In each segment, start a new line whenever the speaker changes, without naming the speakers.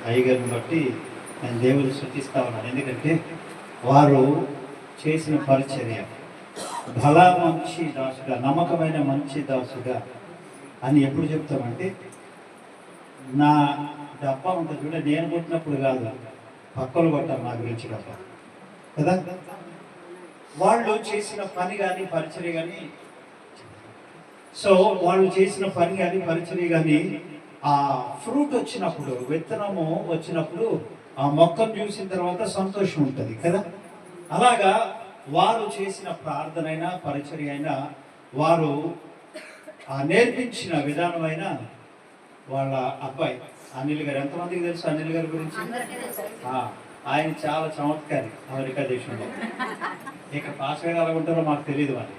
అయ్యగారిని బట్టి నేను దేవుని స్తుతిస్తా ఉన్నాను. ఎందుకంటే వారు చేసిన పరిచర్య బల మంచి దాసుగా, నమ్మకమైన మంచి దాసుగా అని ఎప్పుడు చెప్తామంటే, నా డబ్బా ఉంటుంది చూడ, నేను పుట్టినప్పుడు కాదు, పక్కలు కొట్టారు నా గురించి డబ్బా కదా. వాళ్ళు చేసిన పని కానీ పరిచర్య కానీ, సో వాళ్ళు చేసిన పని కానీ పరిచర్య కానీ, ఆ ఫ్రూట్ వచ్చినప్పుడు, విత్తనము వచ్చినప్పుడు ఆ మొక్కను చూసిన తర్వాత సంతోషం ఉంటుంది కదా. అలాగా వారు చేసిన ప్రార్థన అయినా పరిచర్య అయినా, వారు నేర్పించిన విధానమైన వాళ్ళ అబ్బాయి అనిల్ గారు, ఎంతమందికి తెలుసు అనిల్ గారి గురించి? ఆయన చాలా చమత్కారి అమెరికా దేశంలో. ఇక పాస్ గా ఉంటారో మాకు తెలియదు అని,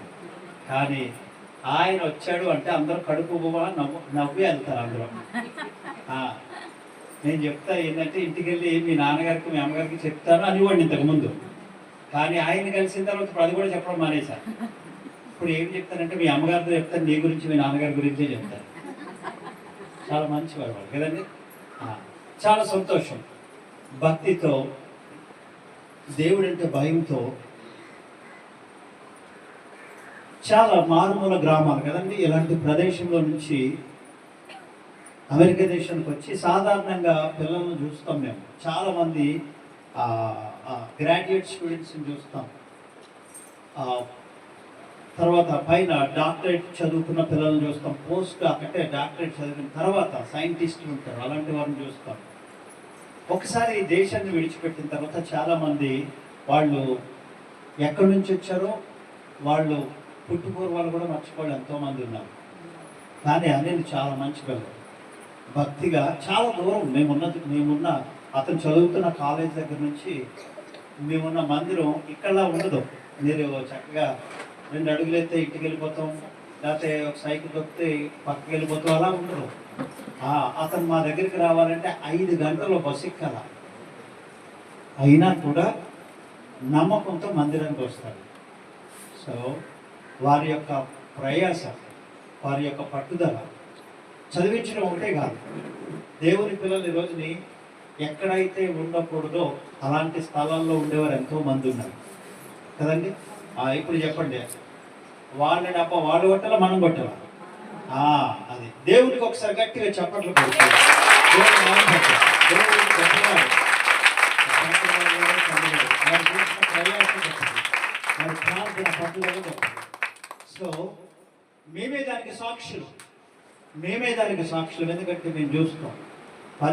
కానీ ఆయన వచ్చాడు అంటే అందరూ కడుపు నవ్వి వెళ్తారు అందరూ. నేను చెప్తా ఏంటంటే, ఇంటికి వెళ్ళి మీ నాన్నగారికి మీ అమ్మగారికి చెప్తాను అనివ్వండి ఇంతకుముందు, కానీ ఆయన కలిసిన తర్వాత ఇప్పుడు అది కూడా చెప్పడం మానేశారు. ఇప్పుడు ఏం చెప్తానంటే, మీ అమ్మగారితో చెప్తాను, నీ గురించి మీ నాన్నగారి గురించే చెప్తాను. చాలా మంచివారు వాళ్ళు కదండి. చాలా సంతోషం. భక్తితో, దేవుడంటే భయంతో, చాలా మారుమూల గ్రామాలు కదండి. ఇలాంటి ప్రదేశంలో నుంచి అమెరికా దేశానికి వచ్చి సాధారణంగా పిల్లలను చూస్తాం మేము. చాలామంది గ్రాడ్యుయేట్ స్టూడెంట్స్ని చూస్తాం. తర్వాత పైన డాక్టరేట్ చదువుకున్న పిల్లల్ని చూస్తాం. పోస్ట్ అంటే డాక్టరేట్ చదివిన తర్వాత సైంటిస్టులు ఉంటారు, అలాంటి వారిని చూస్తాం. ఒకసారి ఈ దేశాన్ని విడిచిపెట్టిన తర్వాత చాలామంది వాళ్ళు ఎక్కడి నుంచి వచ్చారో వాళ్ళు పుట్టుపూర్వాలు కూడా మర్చిపోవాలి, ఎంతోమంది ఉన్నారు. కానీ అనేది చాలా మంచి పిల్లలు, భక్తిగా చాలా దూరం మేమున్న అతను చదువుతున్న కాలేజ్ దగ్గర నుంచి మేమున్న మందిరం ఇక్కడ ఉండదు. మీరు చక్కగా 2 అడుగులు అయితే ఇంటికి వెళ్ళిపోతాం, లేకపోతే ఒక సైకిల్ దొక్కితే పక్కకి వెళ్ళిపోతాం, అలా ఉండదు. అతను మా దగ్గరికి రావాలంటే 5 గంటలు బస్సు ఎక్కాల. అయినా కూడా నమ్మకంతో మందిరానికి వస్తారు. సో వారి యొక్క ప్రయాస, వారి యొక్క పట్టుదల చదివించడం ఒకటే కాదు, దేవుని పిల్లలు ఈ రోజుని ఎక్కడైతే ఉండకూడదో అలాంటి స్థలాల్లో ఉండేవారు ఎంతో మంది ఉన్నారు కదండి. ఇప్పుడు చెప్పండి, వాళ్ళ డబ్బా వాళ్ళు కొట్టాలా, మనం కొట్టాలా? అది దేవుడికి ఒకసారి గట్టిగా చప్పట్లు కొడుతుంది. సో మేమే దానికి సాక్షులు, ఎందుకంటే మేము చూస్తాం.